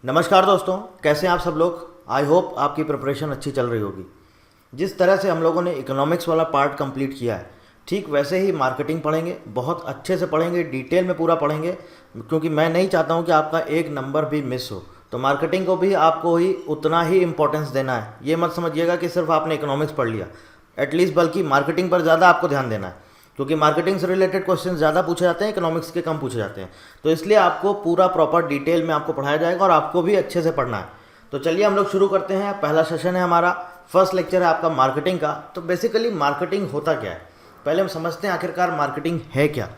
नमस्कार दोस्तों, कैसे हैं आप सब लोग। आई होप आपकी प्रिपरेशन अच्छी चल रही होगी। जिस तरह से हम लोगों ने इकोनॉमिक्स वाला पार्ट कंप्लीट किया है, ठीक वैसे ही मार्केटिंग पढ़ेंगे, बहुत अच्छे से पढ़ेंगे, डिटेल में पूरा पढ़ेंगे, क्योंकि मैं नहीं चाहता हूं कि आपका एक नंबर भी मिस हो। तो मार्केटिंग को भी आपको ही उतना ही इंपॉर्टेंस देना है। ये मत समझिएगा कि सिर्फ आपने इकोनॉमिक्स पढ़ लिया, एटलीस्ट बल्कि मार्केटिंग पर ज़्यादा आपको ध्यान देना है, क्योंकि मार्केटिंग से रिलेटेड क्वेश्चन ज़्यादा पूछे जाते हैं, इकोनॉमिक्स के कम पूछे जाते हैं। तो इसलिए आपको पूरा प्रॉपर डिटेल में आपको पढ़ाया जाएगा और आपको भी अच्छे से पढ़ना है। तो चलिए हम लोग शुरू करते हैं। पहला सेशन है हमारा, फर्स्ट लेक्चर है आपका मार्केटिंग का। तो बेसिकली मार्केटिंग होता क्या है, पहले हम समझते हैं आखिरकार मार्केटिंग है क्या।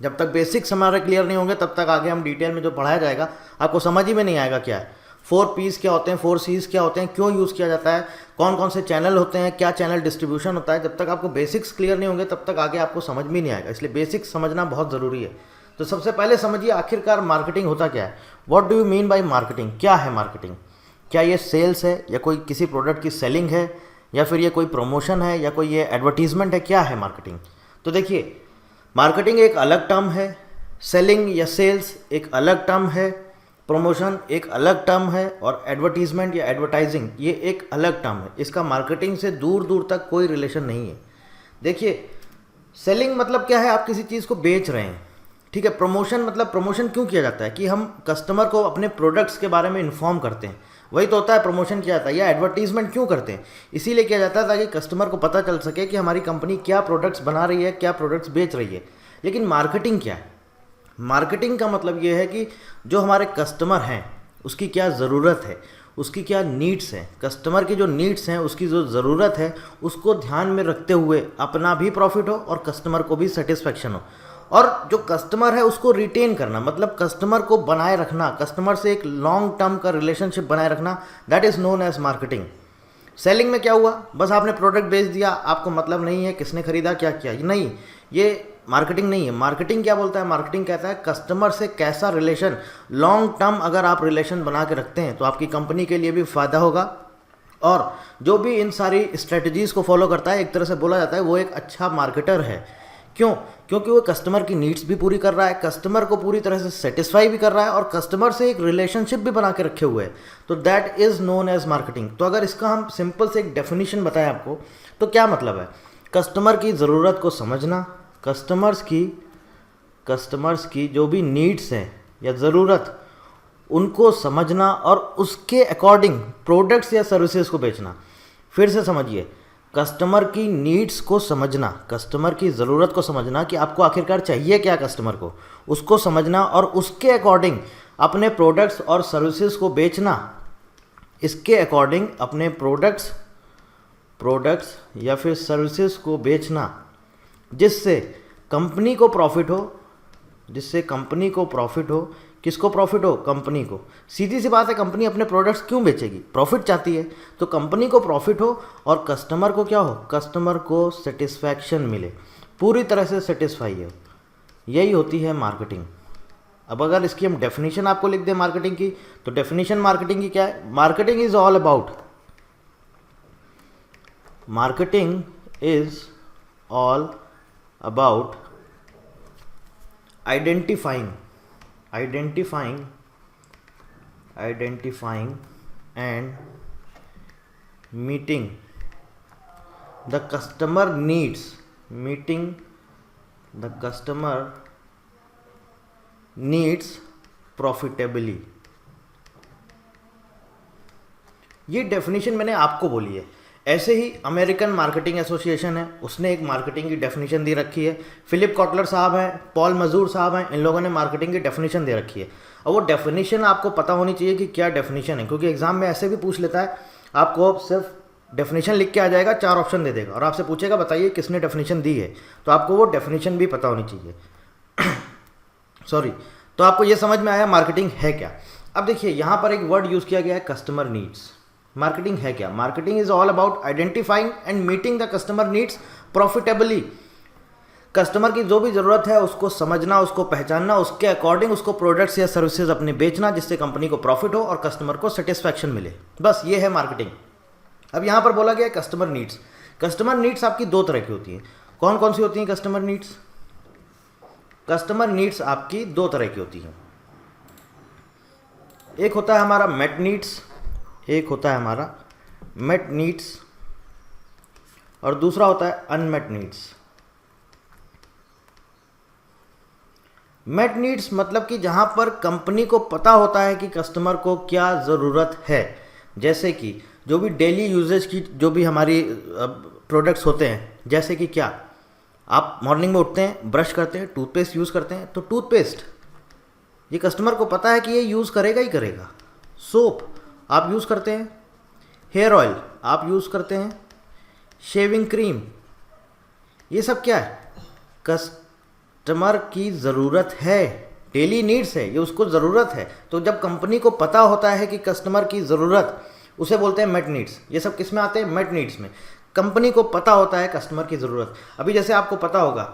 जब तक बेसिक्स हमारे क्लियर नहीं होंगे तब तक आगे हम डिटेल में जो पढ़ाया जाएगा आपको समझ ही में नहीं आएगा क्या है। 4 Ps क्या होते हैं, 4 Cs क्या होते हैं, क्यों यूज़ किया जाता है, कौन कौन से चैनल होते हैं, क्या चैनल डिस्ट्रीब्यूशन होता है। जब तक आपको बेसिक्स क्लियर नहीं होंगे तब तक आगे आपको समझ में नहीं आएगा, इसलिए बेसिक्स समझना बहुत ज़रूरी है। तो सबसे पहले समझिए आखिरकार मार्केटिंग होता क्या है। What do you mean by marketing, क्या है मार्केटिंग। क्या ये सेल्स है, या कोई किसी प्रोडक्ट की सेलिंग है, या फिर ये कोई प्रमोशन है, या कोई ये एडवर्टीजमेंट है, क्या है मार्केटिंग। तो देखिए, मार्केटिंग एक अलग टर्म है, सेलिंग या सेल्स एक अलग टर्म है, प्रमोशन एक अलग टर्म है, और एडवर्टीजमेंट या एडवर्टाइजिंग ये एक अलग टर्म है। इसका मार्केटिंग से दूर दूर तक कोई रिलेशन नहीं है। देखिए, सेलिंग मतलब क्या है, आप किसी चीज़ को बेच रहे हैं, ठीक है। प्रमोशन मतलब, प्रमोशन क्यों किया जाता है कि हम कस्टमर को अपने प्रोडक्ट्स के बारे में इन्फॉर्म करते हैं, वही तो होता है प्रमोशन किया जाता है। या एडवर्टीजमेंट क्यों करते हैं, इसीलिए किया जाता है ताकि कस्टमर को पता चल सके कि हमारी कंपनी क्या प्रोडक्ट्स बना रही है, क्या प्रोडक्ट्स बेच रही है। लेकिन मार्केटिंग क्या है, मार्केटिंग का मतलब ये है कि जो हमारे कस्टमर हैं उसकी क्या ज़रूरत है, उसकी क्या नीड्स हैं, कस्टमर की जो नीड्स हैं, उसकी जो ज़रूरत है, उसको ध्यान में रखते हुए अपना भी प्रॉफिट हो और कस्टमर को भी सेटिस्फेक्शन हो। और जो कस्टमर है उसको रिटेन करना, मतलब कस्टमर को बनाए रखना, कस्टमर से एक लॉन्ग टर्म का रिलेशनशिप बनाए रखना, that is known as marketing. Selling में क्या हुआ, बस आपने प्रोडक्ट बेच दिया, आपको मतलब नहीं है किसने खरीदा क्या किया, नहीं, ये मार्केटिंग नहीं है। मार्केटिंग क्या बोलता है, मार्केटिंग कहता है कस्टमर से कैसा रिलेशन, लॉन्ग टर्म अगर आप रिलेशन बना के रखते हैं तो आपकी कंपनी के लिए भी फ़ायदा होगा। और जो भी इन सारी स्ट्रेटजीज़ को फॉलो करता है, एक तरह से बोला जाता है वो एक अच्छा मार्केटर है। क्यों, क्योंकि वो कस्टमर की नीड्स भी पूरी कर रहा है, कस्टमर को पूरी तरह से सेटिस्फाई भी कर रहा है, और कस्टमर से एक रिलेशनशिप भी बना के रखे हुए है। तो that is known as marketing. तो अगर इसका हम सिंपल से एक डेफिनेशन बताएं आपको, तो क्या मतलब है, कस्टमर की ज़रूरत को समझना, कस्टमर्स की जो भी नीड्स हैं या ज़रूरत, उनको समझना और उसके अकॉर्डिंग प्रोडक्ट्स या सर्विसेज को बेचना। फिर से समझिए, कस्टमर की नीड्स को समझना, कस्टमर की ज़रूरत को समझना कि आपको आखिरकार चाहिए क्या कस्टमर को, उसको समझना और उसके अकॉर्डिंग अपने प्रोडक्ट्स और सर्विसेज को बेचना। इसके अकॉर्डिंग अपने प्रोडक्ट्स या फिर सर्विसेज को बेचना, जिससे कंपनी को प्रॉफिट हो, किसको प्रॉफिट हो, कंपनी को। सीधी सी बात है, कंपनी अपने प्रोडक्ट्स क्यों बेचेगी, प्रॉफिट चाहती है। तो कंपनी को प्रॉफिट हो और कस्टमर को क्या हो, कस्टमर को सेटिस्फैक्शन मिले, पूरी तरह से सेटिस्फाई हो, यही होती है मार्केटिंग। अब अगर इसकी हम डेफिनेशन आपको लिख दें मार्केटिंग की, तो डेफिनेशन मार्केटिंग की क्या है, marketing is all about identifying and meeting the customer needs profitably। ये डेफिनेशन मैंने आपको बोली है। ऐसे ही अमेरिकन मार्केटिंग एसोसिएशन है, उसने एक मार्केटिंग की डेफिनेशन दे रखी है। फिलिप कॉटलर साहब हैं, पॉल मजूर साहब हैं, इन लोगों ने मार्केटिंग की डेफिनेशन दे रखी है। और वो डेफिनेशन आपको पता होनी चाहिए कि क्या डेफिनेशन है, क्योंकि एग्जाम में ऐसे भी पूछ लेता है, आपको सिर्फ डेफिनेशन लिख के आ जाएगा, 4 ऑप्शन दे देगा और आपसे पूछेगा बताइए किसने डेफिनेशन दी है, तो आपको वो डेफिनेशन भी पता होनी चाहिए। सॉरी। तो आपको ये समझ में आया मार्केटिंग है क्या। अब देखिए, यहाँ पर एक वर्ड यूज़ किया गया है, कस्टमर नीड्स। मार्केटिंग है क्या, marketing is all about identifying and meeting the customer needs profitably. Customer की जो भी ज़रूरत है उसको समझना, उसको पहचानना, उसके अकॉर्डिंग उसको प्रोडक्ट्स या सर्विसेज अपने बेचना, जिससे कंपनी को प्रॉफिट हो और कस्टमर को सेटिस्फैक्शन मिले। बस ये है मार्केटिंग। अब यहाँ पर बोला गया है कस्टमर नीड्स। कस्टमर नीड्स आपकी 2 तरह की होती हैं। कौन कौन सी होती हैं कस्टमर नीड्स, कस्टमर नीड्स आपकी 2 तरह की होती हैं। एक होता है हमारा मेट नीड्स, एक होता है हमारा मेट नीड्स और दूसरा होता है अनमेट नीड्स। मेट नीड्स मतलब कि जहाँ पर कंपनी को पता होता है कि कस्टमर को क्या ज़रूरत है, जैसे कि जो भी डेली यूजेज की जो भी हमारी प्रोडक्ट्स होते हैं, जैसे कि क्या, आप मॉर्निंग में उठते हैं, ब्रश करते हैं, टूथपेस्ट यूज़ करते हैं, तो टूथपेस्ट ये कस्टमर को पता है कि ये यूज़ करेगा ही करेगा। सोप आप यूज़ करते हैं, हेयर ऑयल आप यूज़ करते हैं, शेविंग क्रीम, ये सब क्या है, कस्टमर की ज़रूरत है, डेली नीड्स है, ये उसको ज़रूरत है। तो जब कंपनी को पता होता है कि कस्टमर की ज़रूरत, उसे बोलते हैं मेट नीड्स। ये सब किस में आते हैं, मेट नीड्स में। कंपनी को पता होता है कस्टमर की ज़रूरत। अभी जैसे आपको पता होगा,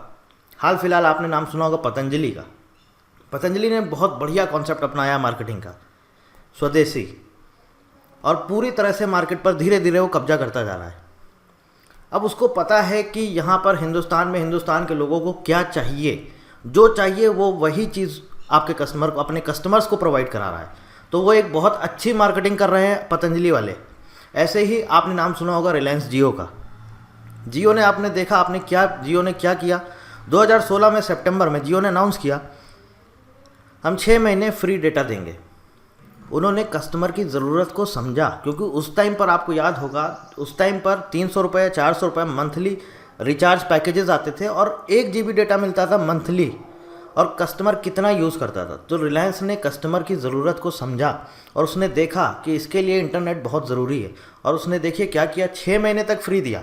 हाल फिलहाल आपने नाम सुना होगा पतंजलि का। पतंजलि ने बहुत बढ़िया कॉन्सेप्ट अपनाया मार्केटिंग का, स्वदेशी, और पूरी तरह से मार्केट पर धीरे धीरे वो कब्जा करता जा रहा है। अब उसको पता है कि यहाँ पर हिंदुस्तान में हिंदुस्तान के लोगों को क्या चाहिए, जो चाहिए वो वही चीज़ आपके कस्टमर को, अपने कस्टमर्स को प्रोवाइड करा रहा है। तो वो एक बहुत अच्छी मार्केटिंग कर रहे हैं पतंजलि वाले। ऐसे ही आपने नाम सुना होगा रिलायंस जियो का। जियो ने, आपने देखा आपने क्या, जियो ने क्या किया, 2016 में सितंबर में जियो ने अनाउंस किया हम 6 महीने फ्री डेटा देंगे। उन्होंने कस्टमर की ज़रूरत को समझा, क्योंकि उस टाइम पर आपको याद होगा, उस टाइम पर 300 रुपये 400 रुपये मंथली रिचार्ज पैकेजेस आते थे और 1 GB डेटा मिलता था मंथली, और कस्टमर कितना यूज़ करता था। तो रिलायंस ने कस्टमर की ज़रूरत को समझा और उसने देखा कि इसके लिए इंटरनेट बहुत ज़रूरी है, और उसने देखिए क्या किया, 6 महीने तक फ्री दिया।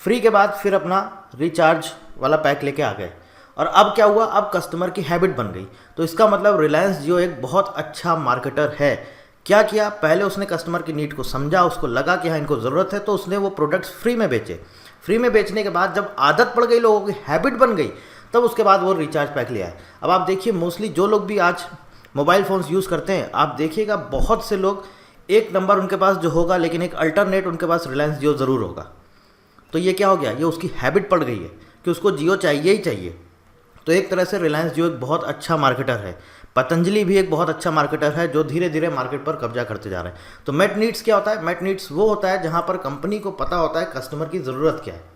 फ्री के बाद फिर अपना रिचार्ज वाला पैक लेके आ गए, और अब क्या हुआ, अब कस्टमर की हैबिट बन गई। तो इसका मतलब रिलायंस जियो एक बहुत अच्छा मार्केटर है। क्या किया, पहले उसने कस्टमर की नीड को समझा, उसको लगा कि हाँ इनको ज़रूरत है, तो उसने वो प्रोडक्ट्स फ्री में बेचे। फ्री में बेचने के बाद जब आदत पड़ गई, लोगों की हैबिट बन गई, तब उसके बाद वो रिचार्ज पैक ले आए। अब आप देखिए, मोस्टली जो लोग भी आज मोबाइल फ़ोन्स यूज़ करते हैं, आप देखिएगा बहुत से लोग, एक नंबर उनके पास जो होगा, लेकिन एक अल्टरनेट उनके पास रिलायंस जियो ज़रूर होगा। तो ये क्या हो गया, ये उसकी हैबिट पड़ गई है कि उसको जियो चाहिए ही चाहिए। तो एक तरह से रिलायंस जियो एक बहुत अच्छा मार्केटर है। पतंजलि भी एक बहुत अच्छा मार्केटर है, जो धीरे धीरे मार्केट पर कब्जा करते जा रहे हैं। तो मेट नीड्स क्या होता है, मेट नीड्स वो होता है जहाँ पर कंपनी को पता होता है कस्टमर की ज़रूरत क्या है।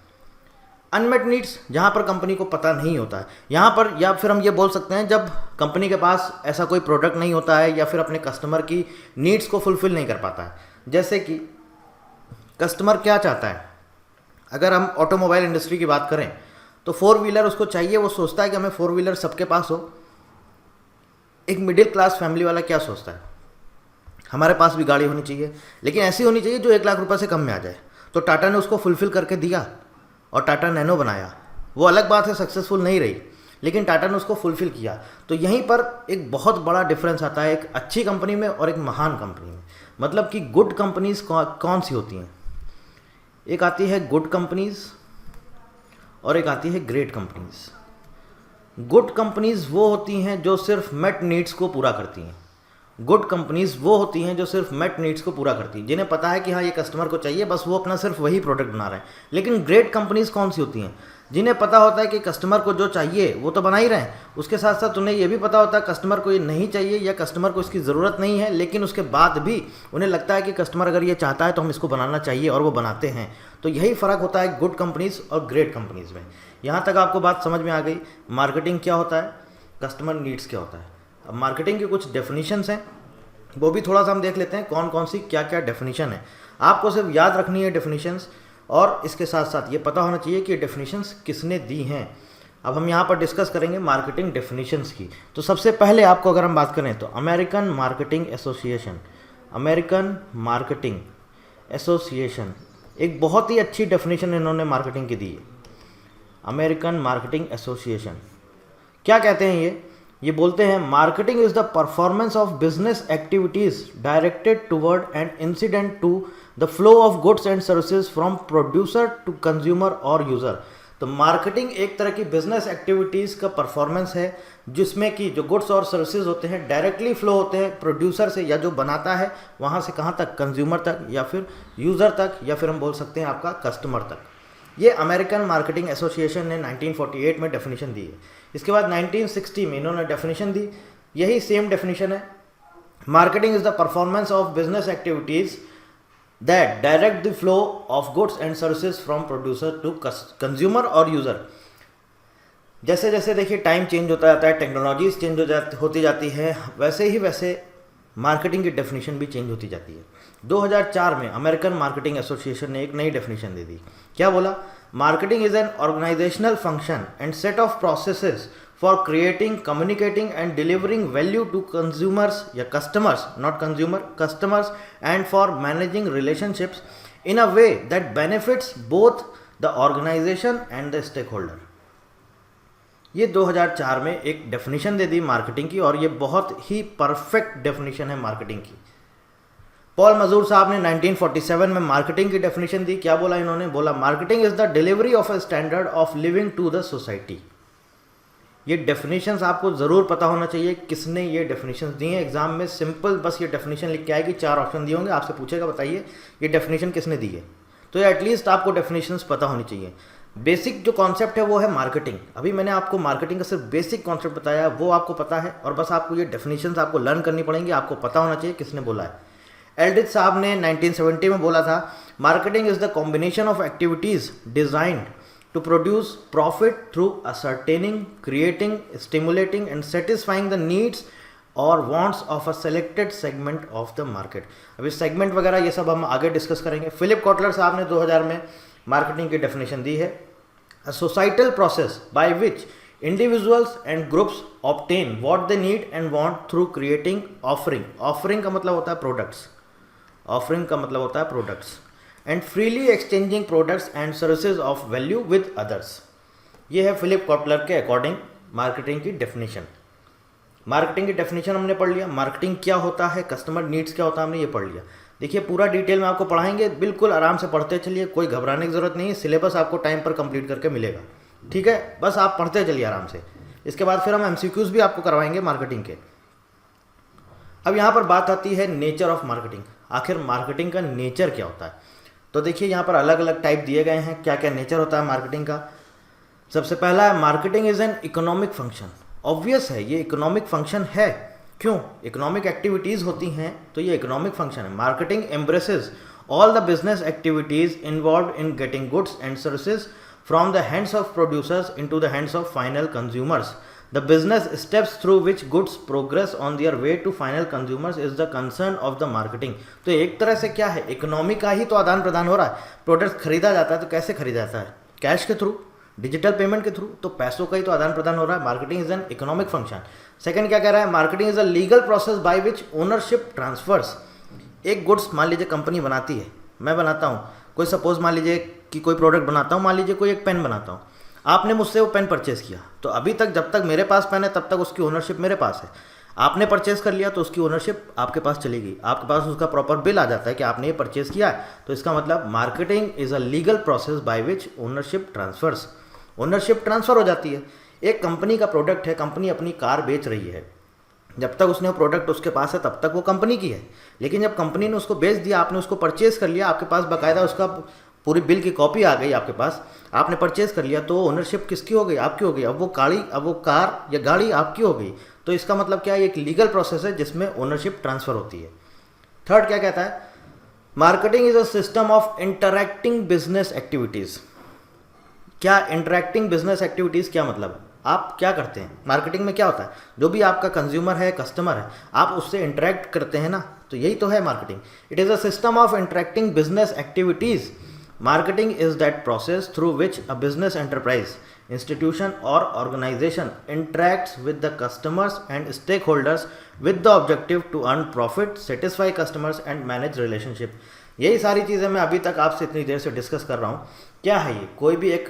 अनमेट नीड्स जहाँ पर कंपनी को पता नहीं होता है, यहाँ पर, या फिर हम ये बोल सकते हैं जब कंपनी के पास ऐसा कोई प्रोडक्ट नहीं होता है, या फिर अपने कस्टमर की नीड्स को फुलफ़िल नहीं कर पाता है। जैसे कि कस्टमर क्या चाहता है, अगर हम ऑटोमोबाइल इंडस्ट्री की बात करें तो 4 व्हीलर उसको चाहिए, वो सोचता है कि हमें 4 व्हीलर सबके पास हो। एक मिडिल क्लास फैमिली वाला क्या सोचता है, हमारे पास भी गाड़ी होनी चाहिए, लेकिन ऐसी होनी चाहिए जो 1 लाख रुपए से कम में आ जाए। तो टाटा ने उसको फुलफ़िल करके दिया और टाटा नैनो बनाया। वो अलग बात है सक्सेसफुल नहीं रही, लेकिन टाटा ने उसको फुलफ़िल किया। तो यहीं पर एक बहुत बड़ा डिफरेंस आता है एक अच्छी कंपनी में और एक महान कंपनी में। मतलब कि गुड कंपनीज़ कौन सी होती हैं, एक आती है गुड कंपनीज़ और एक आती है ग्रेट कंपनीज़। गुड कंपनीज़ वो होती हैं जो सिर्फ मेट नीड्स को पूरा करती हैं। गुड कंपनीज़ वो होती हैं जो सिर्फ मेट नीड्स को पूरा करती हैं, जिन्हें पता है कि हाँ ये कस्टमर को चाहिए, बस वो अपना सिर्फ वही प्रोडक्ट बना रहे हैं। लेकिन ग्रेट कंपनीज़ कौन सी होती हैं, जिन्हें पता होता है कि कस्टमर को जो चाहिए वो तो बना ही रहे हैं, उसके साथ साथ उन्हें ये भी पता होता है कस्टमर को ये नहीं चाहिए या कस्टमर को इसकी ज़रूरत नहीं है, लेकिन उसके बाद भी उन्हें लगता है कि कस्टमर अगर ये चाहता है तो हम इसको बनाना चाहिए, और वो बनाते हैं। तो यही फ़र्क होता है गुड कंपनीज़ और ग्रेट कंपनीज़ में। यहाँ तक आपको बात समझ में आ गई, मार्केटिंग क्या होता है, कस्टमर नीड्स क्या होता है। अब मार्केटिंग की कुछ डेफिनेशंस हैं, वो भी थोड़ा सा हम देख लेते हैं कौन कौन सी क्या क्या डेफिनेशन है। आपको सिर्फ याद रखनी है डेफिनेशंस, और इसके साथ साथ ये पता होना चाहिए कि डेफिनेशंस किसने दी हैं। अब हम यहाँ पर डिस्कस करेंगे मार्केटिंग डेफिनेशंस की। तो सबसे पहले आपको अगर हम बात करें तो American marketing association, American marketing association एक बहुत ही अच्छी डेफिनेशन इन्होंने मार्केटिंग की दी है। अमेरिकन मार्केटिंग एसोसिएशन क्या कहते हैं, ये बोलते हैं marketing is the performance of business activities directed toward and incident to the flow of goods and services from producer to consumer और यूजर। तो मार्केटिंग एक तरह की बिजनेस एक्टिविटीज़ का परफॉर्मेंस है, जिसमें कि जो गुड्स और सर्विसेज होते हैं डायरेक्टली फ्लो होते हैं प्रोड्यूसर से, या जो बनाता है वहाँ से कहाँ तक, कंज्यूमर तक या फिर यूज़र तक, या फिर हम बोल सकते हैं आपका कस्टमर तक। ये अमेरिकन मार्केटिंग एसोसिएशन ने 1948 में डेफिनेशन दी है। इसके बाद 1960 में इन्होंने डेफिनेशन दी, यही सेम डेफिनेशन है marketing is the performance of business activities that direct the flow of goods and services from producer to consumer और यूजर। जैसे जैसे देखिए टाइम चेंज होता जाता है, टेक्नोलॉजीज चेंज होती जाती है, वैसे मार्केटिंग की डेफिनेशन भी चेंज होती जाती है। 2004 में अमेरिकन मार्केटिंग एसोसिएशन ने एक नई डेफिनेशन दे दी। क्या बोला? Marketing is an organisational function and set of processes for creating, communicating and delivering value to consumers या customers, not consumer, customers, and for managing relationships in a way that benefits both the organisation and the stakeholder. ये 2004 में एक definition दे दी marketing की, और ये बहुत ही perfect definition है marketing की। पॉल मजूर साहब ने 1947 में मार्केटिंग की डेफिनेशन दी। क्या बोला इन्होंने? बोला marketing is the delivery of a standard of living to the society. ये डेफिनेशंस आपको ज़रूर पता होना चाहिए किसने ये डेफिनेशंस दी हैं। एग्जाम में सिंपल बस ये डेफिनेशन लिख के आएगी, 4 ऑप्शन दिए होंगे, आपसे पूछेगा बताइए ये डेफिनेशन किसने दी है, तो एटलीस्ट आपको डेफिनेशंस पता होनी चाहिए। बेसिक जो कॉन्सेप्ट है वो है मार्केटिंग। अभी मैंने आपको मार्केटिंग का सिर्फ बेसिक कॉन्सेप्ट बताया, वो आपको पता है, और बस आपको ये डेफिनेशंस आपको लर्न करनी पड़ेंगी, आपको पता होना चाहिए किसने बोला है। एल्ड्रिच साहब ने 1970 में बोला था, marketing is the combination of activities designed to produce profit through ascertaining, creating, stimulating and satisfying the needs or wants of a selected segment of the market। अभी सेगमेंट वगैरह ये सब हम आगे डिस्कस करेंगे। फिलिप कॉटलर साहब ने 2000 में मार्केटिंग की डेफिनेशन दी है, a societal process by which individuals and groups obtain what they need and want through creating offering का मतलब होता है प्रोडक्ट्स, ऑफरिंग का मतलब होता है products, and freely exchanging products and services of value with others. ये है फिलिप कॉटलर के अकॉर्डिंग मार्केटिंग की डेफिनेशन। मार्केटिंग की डेफिनेशन हमने पढ़ लिया, मार्केटिंग क्या होता है, कस्टमर नीड्स क्या होता है, हमने ये पढ़ लिया। देखिए पूरा डिटेल में आपको पढ़ाएंगे, बिल्कुल आराम से पढ़ते चलिए, कोई घबराने की जरूरत नहीं है, सिलेबस आपको टाइम पर कंप्लीट करके मिलेगा, ठीक है, बस आप पढ़ते चलिए आराम से। इसके बाद फिर हम MCQs भी आपको करवाएंगे मार्केटिंग के। अब यहाँ पर बात आती है नेचर ऑफ मार्केटिंग। आखिर मार्केटिंग का नेचर क्या होता है? तो देखिए यहाँ पर अलग अलग टाइप दिए गए हैं, क्या क्या नेचर होता है मार्केटिंग का। सबसे पहला है marketing is an economic function. Obvious है ये इकोनॉमिक फंक्शन है, क्यों? इकोनॉमिक एक्टिविटीज़ होती हैं तो ये इकोनॉमिक फंक्शन है। Marketing embraces all the business activities involve in getting goods and services from the hands of producers into the hands of final consumers. The business steps through which goods progress on their way to final consumers is the concern of the marketing। तो एक तरह से क्या है, economy का ही तो आदान प्रदान हो रहा है। प्रोडक्ट खरीदा जाता है तो कैसे खरीदा जाता है? कैश के थ्रू, डिजिटल पेमेंट के थ्रू, तो पैसों का ही तो आदान प्रदान हो रहा है। Marketing is an economic function. Second क्या कह रहा है? Marketing is a legal process by which ownership transfers. एक गुड्स मान लीजिए कंपनी बनाती है, मैं बनाता हूँ, कोई सपोज मान लीजिए कि कोई प्रोडक्ट बनाता हूँ, मान लीजिए कोई एक पेन बनाता हूँ, आपने मुझसे वो पेन परचेज़ किया, तो अभी तक जब तक मेरे पास पेन है तब तक उसकी ओनरशिप मेरे पास है। आपने परचेज़ कर लिया तो उसकी ओनरशिप आपके पास चली गई, आपके पास उसका प्रॉपर बिल आ जाता है कि आपने ये परचेज़ किया है। तो इसका मतलब marketing is a legal process by which ownership transfers. Ownership transfer हो जाती है। एक कंपनी का प्रोडक्ट है, कंपनी अपनी कार बेच रही है, जब तक उसने वो प्रोडक्ट उसके पास है तब तक वो कंपनी की है, लेकिन जब कंपनी ने उसको बेच दिया, आपने उसको परचेज़ कर लिया, आपके पास बाकायदा उसका पूरी बिल की कॉपी आ गई आपके पास, आपने परचेज़ कर लिया, तो ओनरशिप किसकी हो गई? आपकी हो गई। अब वो कार या गाड़ी आपकी हो गई। तो इसका मतलब क्या है? एक लीगल प्रोसेस है जिसमें ओनरशिप ट्रांसफ़र होती है। थर्ड क्या कहता है? Marketing is a system of interacting business activities. क्या इंटरैक्टिंग बिजनेस एक्टिविटीज़ क्या मतलब है? आप क्या करते हैं मार्केटिंग में? क्या होता है? जो भी आपका कंज्यूमर है, कस्टमर है, आप उससे इंटरैक्ट करते हैं ना, तो यही तो है marketing. It is a system of interacting business activities. Marketing is that process through which a business enterprise, institution or organization interacts with the customers and stakeholders with the objective to earn profit, satisfy customers and manage relationship। यही सारी चीज़ें मैं अभी तक आपसे इतनी देर से discuss कर रहा हूँ। क्या है ये? कोई भी एक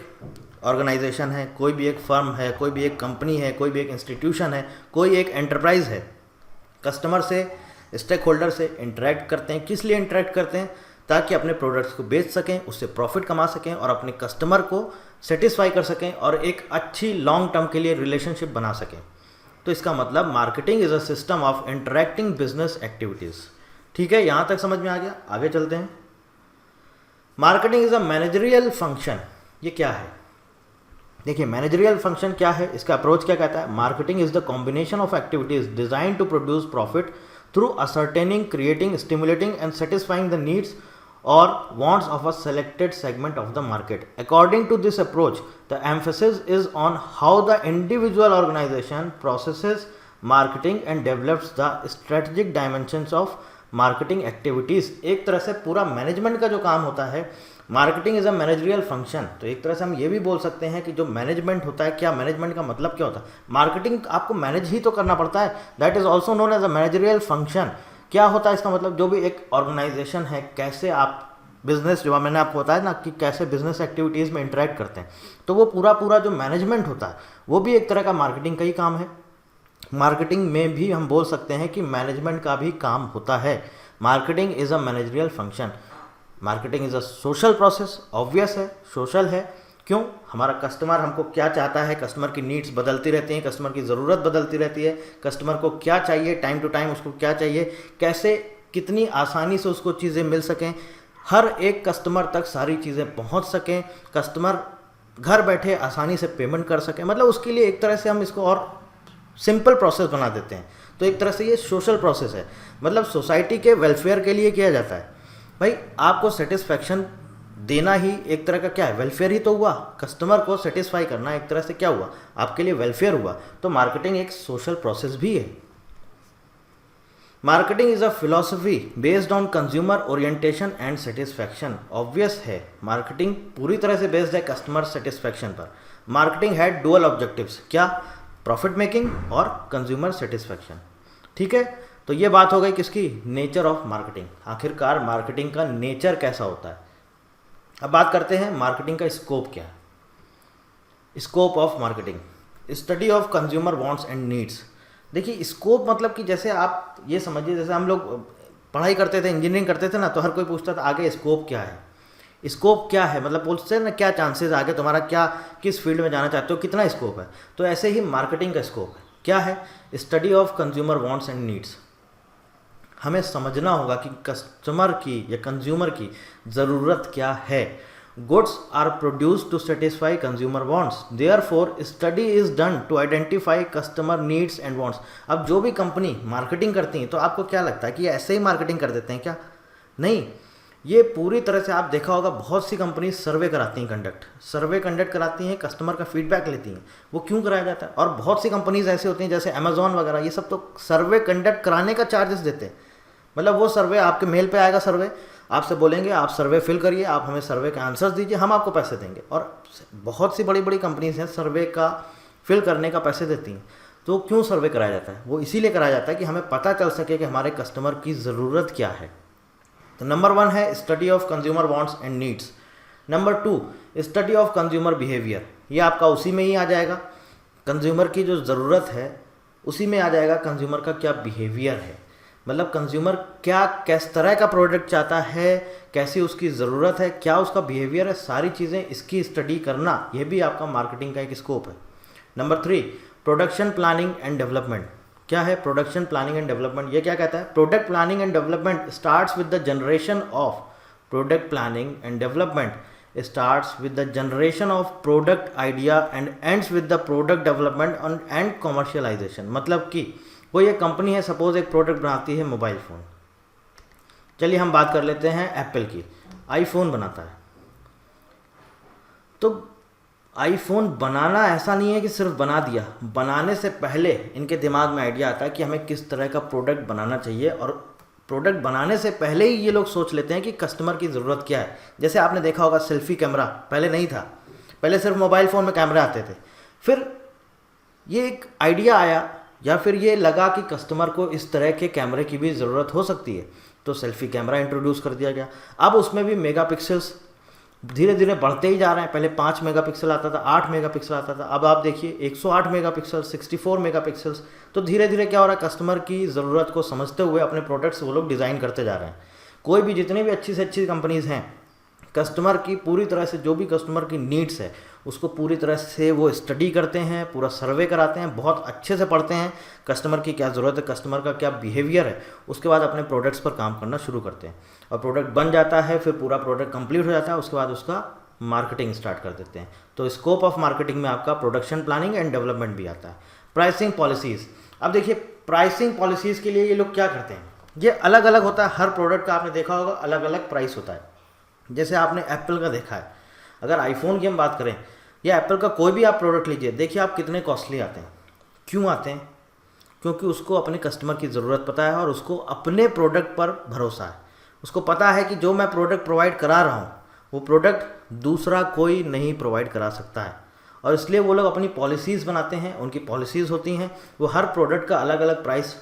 ऑर्गेनाइजेशन है, कोई भी एक फर्म है, कोई भी एक कंपनी है, कोई भी एक इंस्टीट्यूशन है, कोई एक एंटरप्राइज है, कस्टमर से, स्टेक होल्डर से इंटरेक्ट करते हैं। किस लिए इंटरेक्ट करते हैं? ताकि अपने प्रोडक्ट्स को बेच सकें, उससे प्रॉफिट कमा सकें और अपने कस्टमर को सेटिस्फाई कर सकें और एक अच्छी लॉन्ग टर्म के लिए रिलेशनशिप बना सकें। तो इसका मतलब marketing is a system of interacting business activities. ठीक है, यहाँ तक समझ में आ गया? आगे चलते हैं। Marketing is a managerial function. ये क्या है? देखिए मैनेजरियल फंक्शन क्या है, इसका अप्रोच क्या कहता है? Marketing is the combination of activities design to produce profit through ascertaining, creating, stimulating and satisfying the needs or wants of a selected segment of the market. According to this approach, the emphasis is on how the individual organization processes marketing and develops the strategic dimensions of marketing activities. एक तरह से पूरा management का जो काम होता है, marketing is a managerial function. तो एक तरह से हम ये भी बोल सकते हैं कि जो मैनेजमेंट होता है, क्या मैनेजमेंट का मतलब क्या होता है, मार्केटिंग आपको मैनेज ही तो करना पड़ता है, that is also known as a managerial function. क्या होता है इसका मतलब, जो भी एक ऑर्गेनाइजेशन है, कैसे आप बिजनेस, जो मैंने आपको बताया ना कि कैसे बिजनेस एक्टिविटीज़ में इंटरेक्ट करते हैं, तो वो पूरा जो मैनेजमेंट होता है वो भी एक तरह का मार्केटिंग का ही काम है। मार्केटिंग में भी हम बोल सकते हैं कि मैनेजमेंट का भी काम होता है। Marketing is a managerial function. Marketing is a social process, obvious है, सोशल है। क्यों? हमारा कस्टमर हमको क्या चाहता है, कस्टमर की नीड्स बदलती रहती हैं, कस्टमर की ज़रूरत बदलती रहती है, कस्टमर को क्या चाहिए, टाइम टू टाइम उसको क्या चाहिए, कैसे कितनी आसानी से उसको चीज़ें मिल सकें, हर एक कस्टमर तक सारी चीज़ें पहुंच सकें, कस्टमर घर बैठे आसानी से पेमेंट कर सकें, मतलब उसके लिए एक तरह से हम इसको और सिंपल प्रोसेस बना देते हैं। तो एक तरह से ये सोशल प्रोसेस है, मतलब सोसाइटी के वेलफेयर के लिए किया जाता है। भाई आपको सेटिस्फैक्शन देना ही एक तरह का क्या है, वेलफेयर ही तो हुआ। कस्टमर को सेटिस्फाई करना एक तरह से क्या हुआ, आपके लिए वेलफेयर हुआ। तो मार्केटिंग एक सोशल प्रोसेस भी है। Marketing is a philosophy based on consumer orientation and satisfaction. Obvious है, मार्केटिंग पूरी तरह से बेस्ड है कस्टमर सेटिस्फैक्शन पर। मार्केटिंग हैड डुअल ऑब्जेक्टिव्स, क्या, प्रॉफिट मेकिंग और कंज्यूमर सेटिस्फैक्शन। ठीक है, तो ये बात हो गई किसकी, नेचर ऑफ मार्केटिंग। आखिरकार मार्केटिंग का नेचर कैसा होता है। अब बात करते हैं मार्केटिंग का स्कोप क्या है। Scope of marketing, study of consumer wants and needs. देखिए स्कोप मतलब कि जैसे आप ये समझिए, जैसे हम लोग पढ़ाई करते थे, इंजीनियरिंग करते थे ना, तो हर कोई पूछता था आगे स्कोप क्या है। स्कोप क्या है मतलब पूछते हैं ना, क्या चांसेस आगे तुम्हारा, क्या किस फील्ड में जाना चाहते हो, कितना स्कोप है। तो ऐसे ही मार्केटिंग का स्कोप है, क्या है, study of consumer wants and needs. हमें समझना होगा कि कस्टमर की या कंज्यूमर की ज़रूरत क्या है। Goods are produced to satisfy consumer wants, therefore study is done to identify customer needs and wants. अब जो भी कंपनी मार्केटिंग करती है, तो आपको क्या लगता है कि ये ऐसे ही मार्केटिंग कर देते हैं क्या? नहीं, ये पूरी तरह से आप देखा होगा, बहुत सी कंपनी सर्वे कराती हैं, सर्वे कंडक्ट कराती हैं, कस्टमर का फीडबैक लेती हैं। वो क्यों कराया जाता है? और बहुत सी कंपनीज ऐसी होती हैं जैसे अमेजॉन वगैरह, ये सब तो सर्वे कंडक्ट कराने का चार्जेस देते हैं। मतलब वो सर्वे आपके मेल पे आएगा, सर्वे आपसे बोलेंगे आप सर्वे फिल करिए, आप हमें सर्वे के आंसर्स दीजिए, हम आपको पैसे देंगे। और बहुत सी बड़ी बड़ी कंपनीज हैं सर्वे का फिल करने का पैसे देती हैं। तो क्यों सर्वे कराया जाता है? वो इसीलिए कराया जाता है कि हमें पता चल सके कि हमारे कस्टमर की ज़रूरत क्या है। तो नंबर 1 है study of consumer wants and needs. Number 2 study of consumer behaviour. ये आपका उसी में ही आ जाएगा, कंज्यूमर की जो ज़रूरत है उसी में आ जाएगा कंज्यूमर का क्या बिहेवियर है। मतलब कंज्यूमर क्या, किस तरह का प्रोडक्ट चाहता है, कैसी उसकी ज़रूरत है, क्या उसका बिहेवियर है, सारी चीज़ें इसकी स्टडी करना, यह भी आपका मार्केटिंग का एक स्कोप है। Number 3 production planning and development. क्या है प्रोडक्शन प्लानिंग एंड डेवलपमेंट? ये क्या कहता है, product planning and development starts with the generation of product planning and development starts with the generation of product idea and ends with the product development and commercialisation. मतलब कि कोई एक company है, suppose एक प्रोडक्ट बनाती है mobile phone. चलिए हम बात कर लेते हैं एप्पल की, आईफोन बनाता है। तो आईफोन बनाना ऐसा नहीं है कि सिर्फ बना दिया, बनाने से पहले इनके दिमाग में आइडिया आता है कि हमें किस तरह का प्रोडक्ट बनाना चाहिए, और प्रोडक्ट बनाने से पहले ही ये लोग सोच लेते हैं कि कस्टमर की ज़रूरत क्या है। जैसे आपने देखा होगा सेल्फी कैमरा पहले नहीं था, पहले सिर्फ मोबाइल फ़ोन में कैमरे आते थे। फिर ये एक आइडिया आया या फिर ये लगा कि कस्टमर को इस तरह के कैमरे की भी ज़रूरत हो सकती है, तो सेल्फी कैमरा इंट्रोड्यूस कर दिया गया। अब उसमें भी मेगापिक्सल्स धीरे धीरे बढ़ते ही जा रहे हैं। पहले 5 मेगापिक्सल आता था, 8 मेगापिक्सल आता था, अब आप देखिए 108 मेगापिक्सल, 64 मेगापिक्सल्स। तो धीरे धीरे क्या हो रहा है, कस्टमर की ज़रूरत को समझते हुए अपने प्रोडक्ट्स वो लोग डिज़ाइन करते जा रहे हैं। कोई भी जितनी भी अच्छी से अच्छी कंपनीज़ हैं, कस्टमर की पूरी तरह से जो भी कस्टमर की नीड्स है उसको पूरी तरह से वो स्टडी करते हैं, पूरा सर्वे कराते हैं, बहुत अच्छे से पढ़ते हैं कस्टमर की क्या ज़रूरत है, कस्टमर का क्या बिहेवियर है। उसके बाद अपने प्रोडक्ट्स पर काम करना शुरू करते हैं और प्रोडक्ट बन जाता है, फिर पूरा प्रोडक्ट कंप्लीट हो जाता है, उसके बाद उसका मार्केटिंग स्टार्ट कर देते हैं। तो स्कोप ऑफ मार्केटिंग में आपका प्रोडक्शन प्लानिंग एंड डेवलपमेंट भी आता है। प्राइसिंग पॉलिसीज़, अब देखिए प्राइसिंग पॉलिसीज़ के लिए ये लोग क्या करते हैं, ये अलग अलग होता है, हर प्रोडक्ट का आपने देखा होगा अलग अलग प्राइस होता है। जैसे आपने एप्पल का देखा है, अगर आईफोन की हम बात करें या एप्पल का कोई भी आप प्रोडक्ट लीजिए, देखिए आप कितने कॉस्टली आते हैं। क्यों आते हैं? क्योंकि उसको अपने कस्टमर की ज़रूरत पता है और उसको अपने प्रोडक्ट पर भरोसा है। उसको पता है कि जो मैं प्रोडक्ट प्रोवाइड करा रहा हूँ वो प्रोडक्ट दूसरा कोई नहीं प्रोवाइड करा सकता है, और इसलिए वो लोग अपनी पॉलिसीज़ बनाते हैं। उनकी पॉलिसीज़ होती हैं, वो हर प्रोडक्ट का अलग अलग प्राइस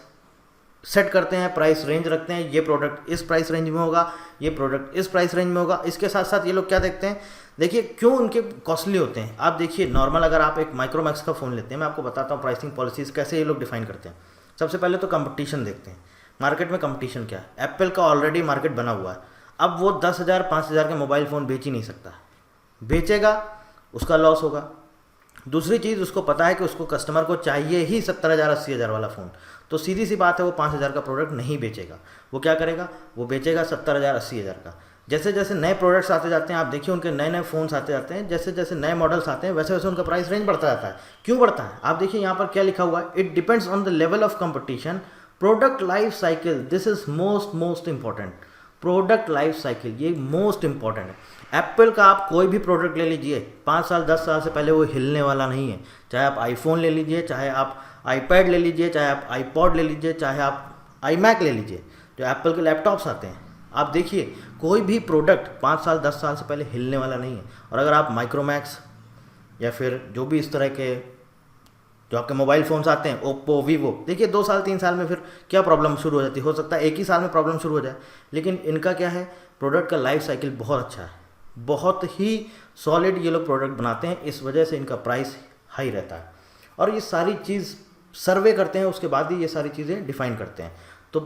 सेट करते हैं, प्राइस रेंज रखते हैं, ये प्रोडक्ट इस प्राइस रेंज में होगा, ये प्रोडक्ट इस प्राइस रेंज में होगा। इसके साथ साथ ये लोग क्या देखते हैं, देखिए क्यों उनके कॉस्टली होते हैं। आप देखिए नॉर्मल अगर आप एक माइक्रोमैक्स का फ़ोन लेते हैं, मैं आपको बताता हूँ प्राइसिंग पॉलिसीज़ कैसे ये लोग डिफाइन करते हैं। सबसे पहले तो कंपटीशन देखते हैं, मार्केट में कंपटीशन क्या है। एप्पल का ऑलरेडी मार्केट बना हुआ है, अब वो 10,000 5,000 के मोबाइल फ़ोन बेच ही नहीं सकता, बेचेगा उसका लॉस होगा। दूसरी चीज़, उसको पता है कि उसको कस्टमर को चाहिए ही 70,000 80,000 वाला फ़ोन, तो सीधी सी बात है वो 5,000 का प्रोडक्ट नहीं बेचेगा। वो क्या करेगा, वो बेचेगा 70,000 80,000 का। जैसे जैसे नए प्रोडक्ट्स आते जाते हैं, आप देखिए उनके नए नए फ़ोन्स आते जाते हैं, जैसे जैसे नए मॉडल्स आते हैं वैसे वैसे उनका प्राइस रेंज बढ़ता जाता है। क्यों बढ़ता है? आप देखिए यहाँ पर क्या लिखा हुआ है, it depends on the level of competition, product life cycle, this is most important. Product life cycle ये मोस्ट इंपॉर्टेंट है। एप्पल का आप कोई भी प्रोडक्ट ले लीजिए, 5 साल 10 साल से पहले वो हिलने वाला नहीं है। चाहे आप आईफोन ले लीजिए, चाहे आप आईपैड ले लीजिए, चाहे आप आईपॉड ले लीजिए, चाहे आप आईमैक ले लीजिए, जो एप्पल के लैपटॉप्स आते हैं, आप देखिए कोई भी प्रोडक्ट 5 साल 10 साल से पहले हिलने वाला नहीं है। और अगर आप माइक्रोमैक्स या फिर जो भी इस तरह के जो आपके मोबाइल फ़ोन्स आते हैं, ओप्पो वीवो, देखिए 2 साल 3 साल में फिर क्या प्रॉब्लम शुरू हो जाती है। हो सकता है एक ही साल में प्रॉब्लम शुरू हो जाए, लेकिन इनका क्या है, प्रोडक्ट का लाइफ साइकिल बहुत अच्छा है, बहुत ही सॉलिड ये लोग प्रोडक्ट बनाते हैं, इस वजह से इनका प्राइस हाई रहता है। और ये सारी चीज़ सर्वे करते हैं, उसके बाद ही ये सारी चीज़ें डिफाइन करते हैं। तो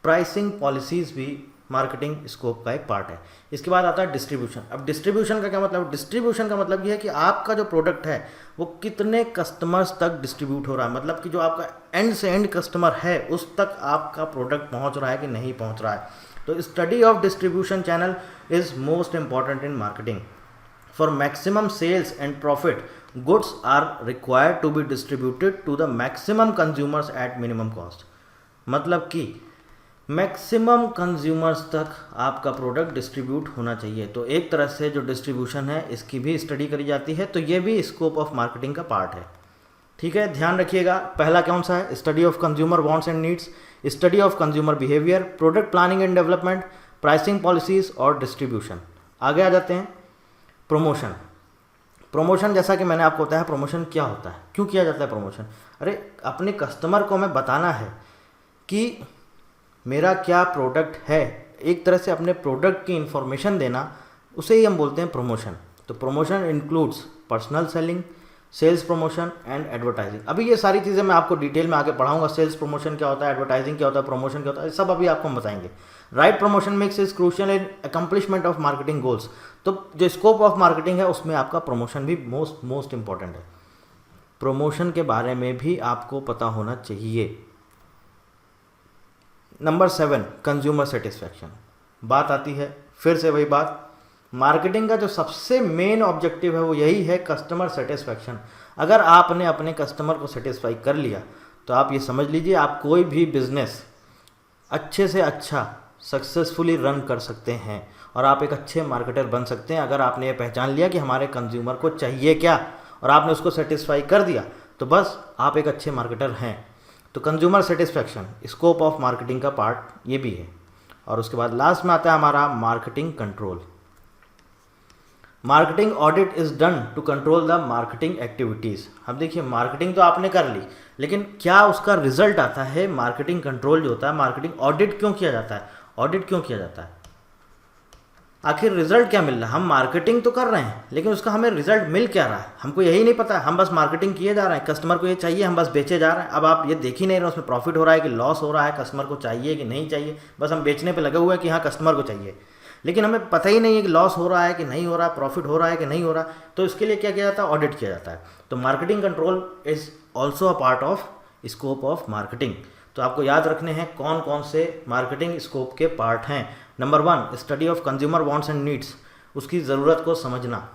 प्राइसिंग पॉलिसीज़ भी मार्केटिंग स्कोप का एक पार्ट है। इसके बाद आता है डिस्ट्रीब्यूशन। अब डिस्ट्रीब्यूशन का क्या मतलब? डिस्ट्रीब्यूशन का मतलब ये है कि आपका जो प्रोडक्ट है वो कितने कस्टमर्स तक डिस्ट्रीब्यूट हो रहा है, मतलब कि जो आपका एंड से एंड कस्टमर है उस तक आपका प्रोडक्ट पहुंच रहा है कि नहीं पहुंच रहा है। तो study of distribution channel is most important in marketing. For maximum sales and profit, goods are required to be distributed to the maximum consumers at minimum cost. मतलब कि मैक्सिमम कंज्यूमर्स तक आपका प्रोडक्ट डिस्ट्रीब्यूट होना चाहिए। तो एक तरह से जो डिस्ट्रीब्यूशन है इसकी भी स्टडी करी जाती है, तो ये भी स्कोप ऑफ मार्केटिंग का पार्ट है। ठीक है, ध्यान रखिएगा। पहला कौन सा है? Study of consumer wants and needs, study of consumer behaviour, product planning and development, pricing policies और डिस्ट्रीब्यूशन। आगे आ जाते हैं प्रमोशन। प्रमोशन, जैसा कि मैंने आपको बताया, प्रमोशन क्या होता है, क्यों किया जाता है प्रमोशन? अरे अपने कस्टमर को हमें बताना है कि मेरा क्या प्रोडक्ट है, एक तरह से अपने प्रोडक्ट की इंफॉर्मेशन देना, उसे ही हम बोलते हैं प्रमोशन। तो promotion includes personal selling, sales promotion and advertising. अभी ये सारी चीज़ें मैं आपको डिटेल में आगे पढ़ाऊंगा, सेल्स प्रमोशन क्या होता है, एडवर्टाइजिंग क्या होता है, प्रमोशन क्या होता है, सब अभी आपको हम बताएंगे। Right promotion mix is crucial in accomplishment of marketing goals. तो जो स्कोप ऑफ मार्केटिंग है उसमें आपका प्रमोशन भी मोस्ट इंपॉर्टेंट है। प्रमोशन के बारे में भी आपको पता होना चाहिए। Number 7, consumer satisfaction. बात आती है फिर से वही बात, मार्केटिंग का जो सबसे मेन ऑब्जेक्टिव है वो यही है, कस्टमर सेटिस्फैक्शन। अगर आपने अपने कस्टमर को सेटिस्फाई कर लिया तो आप ये समझ लीजिए आप कोई भी बिजनेस अच्छे से अच्छा सक्सेसफुली रन कर सकते हैं और आप एक अच्छे मार्केटर बन सकते हैं। अगर आपने ये पहचान लिया कि हमारे कंज्यूमर को चाहिए क्या और आपने उसको सेटिस्फाई कर दिया तो बस आप एक अच्छे मार्केटर हैं। तो consumer satisfaction scope of marketing का पार्ट ये भी है। और उसके बाद लास्ट में आता है हमारा marketing control. Marketing audit is done to control the marketing activities. अब देखिए मार्केटिंग तो आपने कर ली, लेकिन क्या उसका रिजल्ट आता है, मार्केटिंग कंट्रोल जो होता है, मार्केटिंग ऑडिट क्यों किया जाता है, ऑडिट क्यों किया जाता है, आखिर रिजल्ट क्या मिल रहा है? हम मार्केटिंग तो कर रहे हैं लेकिन उसका हमें रिजल्ट मिल क्या रहा है, हमको यही नहीं पता। हम बस मार्केटिंग किए जा रहे हैं, कस्टमर को ये चाहिए, हम बस बेचे जा रहे हैं। अब आप ये देख ही नहीं रहे उसमें प्रॉफिट हो रहा है कि लॉस हो रहा है, कस्टमर को चाहिए कि नहीं चाहिए, बस हम बेचने पे लगे हुए हैं कि हाँ कस्टमर को चाहिए, लेकिन हमें पता ही नहीं है कि लॉस हो रहा है कि नहीं हो रहा, प्रॉफिट हो रहा है कि नहीं हो रहा। तो इसके लिए क्या किया जाता है? ऑडिट किया जाता है। तो marketing control is also a part of scope of marketing. तो आपको याद रखने हैं कौन कौन से मार्केटिंग स्कोप के पार्ट हैं। Number 1, study of consumer wants and needs, उसकी ज़रूरत को समझना।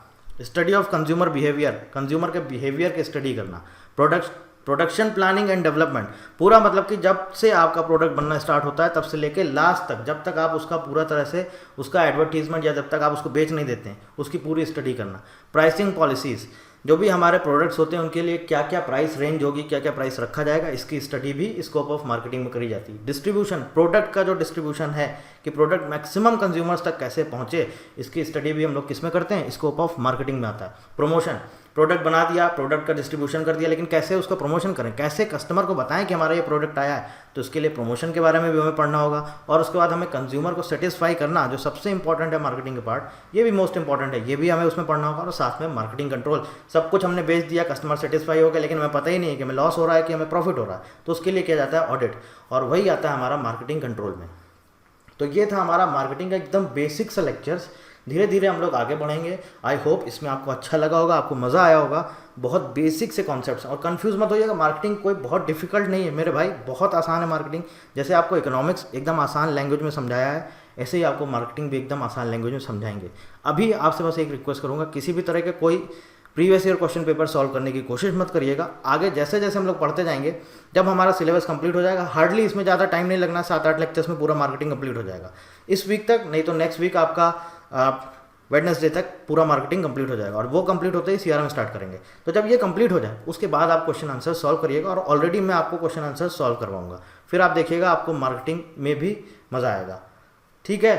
Study of consumer behaviour, consumer के बिहेवियर के स्टडी करना। Product production planning and development, पूरा मतलब कि जब से आपका प्रोडक्ट बनना स्टार्ट होता है तब से लेके लास्ट तक, जब तक आप उसका पूरा तरह से उसका एडवर्टीजमेंट या जब तक आप उसको बेच नहीं देते हैं, उसकी पूरी स्टडी करना। प्राइसिंग पॉलिसीज़, जो भी हमारे प्रोडक्ट्स होते हैं उनके लिए क्या क्या प्राइस रेंज होगी, क्या क्या प्राइस रखा जाएगा, इसकी स्टडी भी स्कोप ऑफ मार्केटिंग में करी जाती है। डिस्ट्रीब्यूशन, प्रोडक्ट का जो डिस्ट्रीब्यूशन है कि प्रोडक्ट मैक्सिमम कंज्यूमर्स तक कैसे पहुंचे, इसकी स्टडी भी हम लोग किस में करते हैं, स्कोप ऑफ मार्केटिंग में आता है। प्रमोशन, प्रोडक्ट बना दिया, प्रोडक्ट का डिस्ट्रीब्यूशन कर दिया, लेकिन कैसे उसको प्रमोशन करें, कैसे कस्टमर को बताएं कि हमारा ये प्रोडक्ट आया है, तो उसके लिए प्रमोशन के बारे में भी हमें पढ़ना होगा। और उसके बाद हमें कंज्यूमर को सेटिस्फाई करना, जो सबसे इंपॉर्टेंट है मार्केटिंग के पार्ट, ये भी मोस्ट इंपॉर्टेंट है, ये भी हमें उसमें पढ़ना होगा। और साथ में मार्केटिंग कंट्रोल, सब कुछ हमने बेच दिया, कस्टमर सेटिस्फाई हो गया, लेकिन हमें पता ही नहीं है कि हमें लॉस हो रहा है कि हमें प्रॉफिट हो रहा है, तो उसके लिए किया जाता है ऑडिट, और वही आता है हमारा मार्केटिंग कंट्रोल में। तो ये था हमारा मार्केटिंग का एकदम बेसिक सा लेक्चर्स। धीरे धीरे हम लोग आगे बढ़ेंगे। आई होप इसमें आपको अच्छा लगा होगा, आपको मज़ा आया होगा। बहुत बेसिक से कॉन्सेप्ट्स, और कंफ्यूज मत होइएगा, मार्केटिंग कोई बहुत डिफिकल्ट नहीं है मेरे भाई, बहुत आसान है मार्केटिंग। जैसे आपको इकोनॉमिक्स एकदम आसान लैंग्वेज में समझाया है, ऐसे ही आपको मार्केटिंग भी एकदम आसान लैंग्वेज में समझाएंगे। अभी आपसे बस एक रिक्वेस्ट करूँगा, किसी भी तरह के कोई previous year question paper solve करने की कोशिश मत करिएगा। आगे जैसे जैसे हम लोग पढ़ते जाएंगे, जब हमारा सिलेबस कंप्लीट हो जाएगा, हार्डली इसमें ज़्यादा टाइम नहीं लगना, 7-8 लेक्चर्स में पूरा मार्केटिंग कंप्लीट हो जाएगा इस वीक तक, नहीं तो नेक्स्ट वीक आपका वेडनेसडे तक पूरा मार्केटिंग कंप्लीट हो जाएगा, और वो कंप्लीट होते ही सीआरएम स्टार्ट करेंगे। तो जब ये कंप्लीट हो जाए उसके बाद आप क्वेश्चन आंसर सॉल्व करिएगा, और ऑलरेडी मैं आपको क्वेश्चन आंसर सॉल्व करवाऊंगा, फिर आप देखिएगा आपको मार्केटिंग में भी मज़ा आएगा। ठीक है,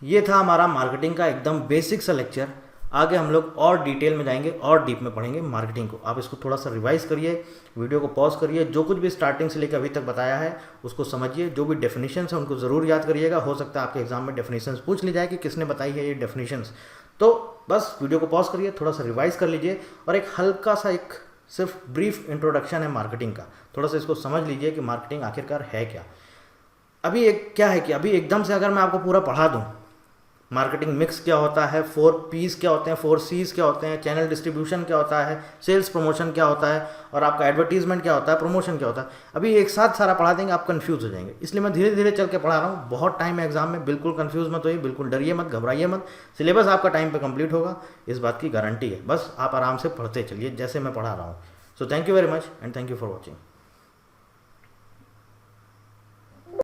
ये था हमारा मार्केटिंग का एकदम बेसिक सा लेक्चर। आगे हम लोग और डिटेल में जाएंगे और डीप में पढ़ेंगे मार्केटिंग को। आप इसको थोड़ा सा रिवाइज करिए, वीडियो को पॉज करिए, जो कुछ भी स्टार्टिंग से लेकर अभी तक बताया है उसको समझिए, जो भी डेफिनेशंस है उनको ज़रूर याद करिएगा। हो सकता है आपके एग्जाम में डेफिनेशंस पूछ ली जाए कि किसने बताई है ये डेफिनेशंस, तो बस वीडियो को पॉज करिए, थोड़ा सा रिवाइज कर लीजिए, और एक हल्का सा एक सिर्फ ब्रीफ इंट्रोडक्शन है मार्केटिंग का, थोड़ा सा इसको समझ लीजिए कि मार्केटिंग आखिरकार है क्या। अभी एक क्या है कि अभी एकदम से अगर मैं आपको पूरा पढ़ा दूँ, मार्केटिंग मिक्स क्या होता है, 4 P's क्या होते हैं, 4 C's क्या होते हैं, चैनल डिस्ट्रीब्यूशन क्या होता है, सेल्स प्रमोशन क्या होता है, और आपका एडवर्टीजमेंट क्या होता है, प्रमोशन क्या होता है, अभी एक साथ सारा पढ़ा देंगे आप कंफ्यूज हो जाएंगे। इसलिए मैं धीरे धीरे चल के पढ़ा रहा हूँ, बहुत टाइम है एग्जाम में, बिल्कुल कंफ्यूज मत होइए, बिल्कुल डरिए मत, घबराइए मत, सिलेबस आपका टाइम पर कंप्लीट होगा, इस बात की गारंटी है। बस आप आराम से पढ़ते चलिए जैसे मैं पढ़ा रहा हूँ। So thank you very much and thank you for watching.